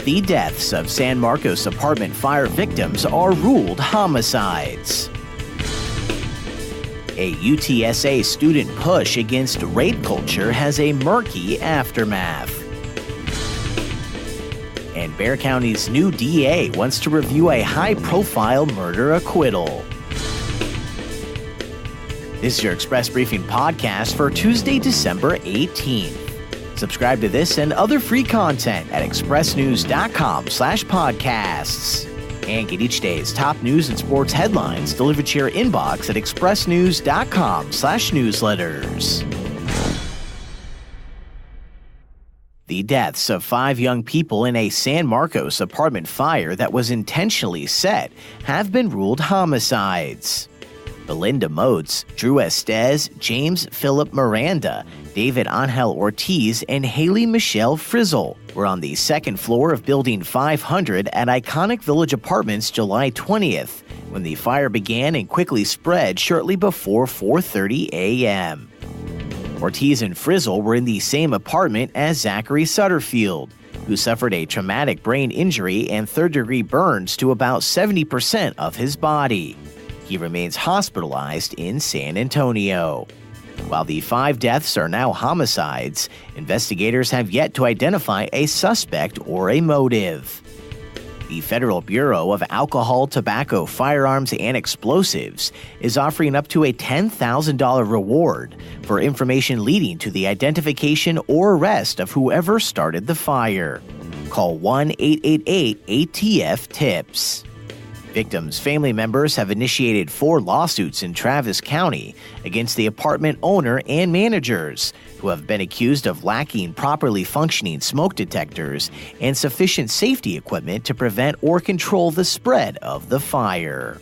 The deaths of San Marcos apartment fire victims are ruled homicides. A UTSA student push against rape culture has a murky aftermath. And Bexar County's new DA wants to review a high-profile murder acquittal. This is your Express Briefing podcast for Tuesday, December 18th. Subscribe to this and other free content at expressnews.com/podcasts. And get each day's top news and sports headlines delivered to your inbox at expressnews.com/newsletters. The deaths of 5 young people in a San Marcos apartment fire that was intentionally set have been ruled homicides. Belinda Motes, Drew Estes, James Philip Miranda, David Angel Ortiz, and Haley Michelle Frizzle were on the second floor of Building 500 at Iconic Village Apartments July 20th, when the fire began and quickly spread shortly before 4:30 a.m. Ortiz and Frizzle were in the same apartment as Zachary Sutterfield, who suffered a traumatic brain injury and third-degree burns to about 70% of his body. He remains hospitalized in San Antonio. While the 5 deaths are now homicides, investigators have yet to identify a suspect or a motive. The Federal Bureau of Alcohol, Tobacco, Firearms, and Explosives is offering up to a $10,000 reward for information leading to the identification or arrest of whoever started the fire. Call 1-888-ATF-TIPS. Victims' family members have initiated 4 lawsuits in Travis County against the apartment owner and managers, who have been accused of lacking properly functioning smoke detectors and sufficient safety equipment to prevent or control the spread of the fire.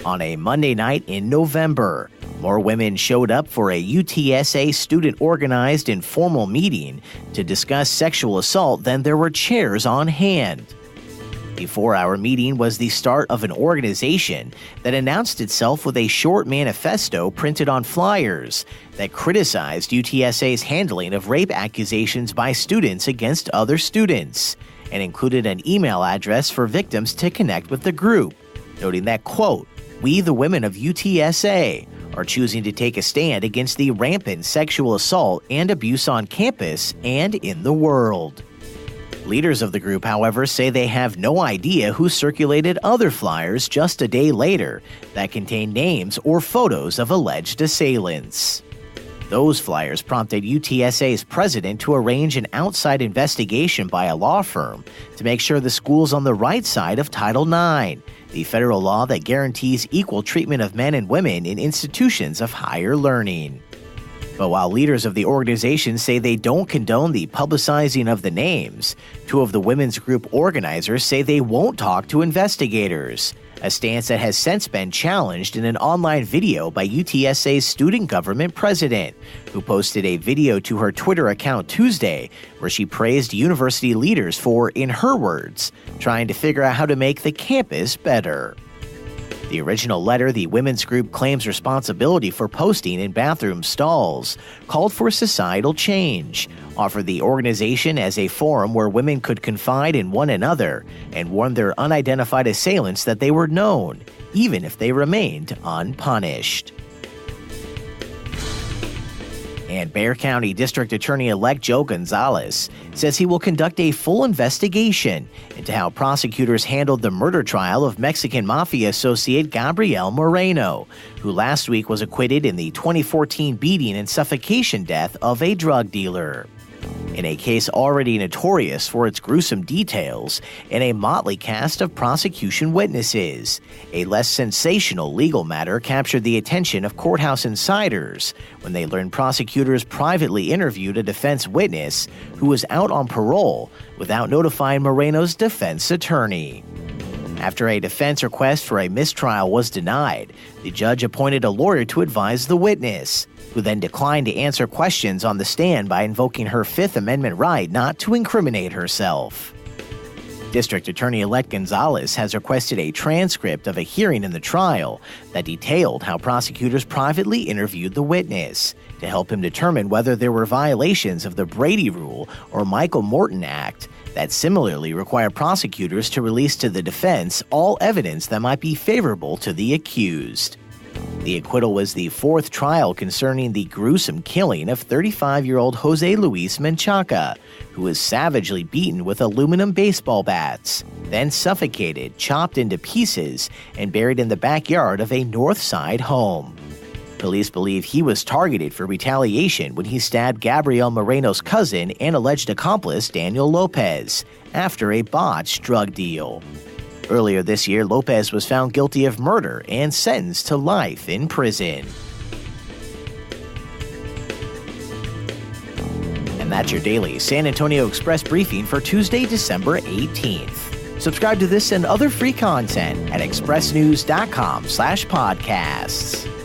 On a Monday night in November, more women showed up for a UTSA student-organized informal meeting to discuss sexual assault than there were chairs on hand. The 4-hour meeting was the start of an organization that announced itself with a short manifesto printed on flyers that criticized UTSA's handling of rape accusations by students against other students, and included an email address for victims to connect with the group, noting that, quote, "We, the women of UTSA, are choosing to take a stand against the rampant sexual assault and abuse on campus and in the world." Leaders of the group, however, say they have no idea who circulated other flyers just a day later that contain names or photos of alleged assailants. Those flyers prompted UTSA's president to arrange an outside investigation by a law firm to make sure the school's on the right side of Title IX, the federal law that guarantees equal treatment of men and women in institutions of higher learning. But while leaders of the organization say they don't condone the publicizing of the names, 2 of the women's group organizers say they won't talk to investigators, a stance that has since been challenged in an online video by UTSA's student government president, who posted a video to her Twitter account Tuesday where she praised university leaders for, in her words, trying to figure out how to make the campus better. The original letter the women's group claims responsibility for posting in bathroom stalls called for societal change, offered the organization as a forum where women could confide in one another, and warned their unidentified assailants that they were known, even if they remained unpunished. And Bexar County District Attorney-elect Joe Gonzales says he will conduct a full investigation into how prosecutors handled the murder trial of Mexican mafia associate Gabriel Moreno, who last week was acquitted in the 2014 beating and suffocation death of a drug dealer. In a case already notorious for its gruesome details and a motley cast of prosecution witnesses, a less sensational legal matter captured the attention of courthouse insiders when they learned prosecutors privately interviewed a defense witness who was out on parole without notifying Moreno's defense attorney. After a defense request for a mistrial was denied, the judge appointed a lawyer to advise the witness, who then declined to answer questions on the stand by invoking her Fifth Amendment right not to incriminate herself. District Attorney-elect Gonzales has requested a transcript of a hearing in the trial that detailed how prosecutors privately interviewed the witness to help him determine whether there were violations of the Brady Rule or Michael Morton Act that similarly require prosecutors to release to the defense all evidence that might be favorable to the accused. The acquittal was the fourth trial concerning the gruesome killing of 35-year-old Jose Luis Menchaca, who was savagely beaten with aluminum baseball bats, then suffocated, chopped into pieces, and buried in the backyard of a North Side home. Police believe he was targeted for retaliation when he stabbed Gabriel Moreno's cousin and alleged accomplice Daniel Lopez after a botched drug deal. Earlier this year, Lopez was found guilty of murder and sentenced to life in prison. And that's your daily San Antonio Express briefing for Tuesday, December 18th. Subscribe to this and other free content at expressnews.com/podcasts.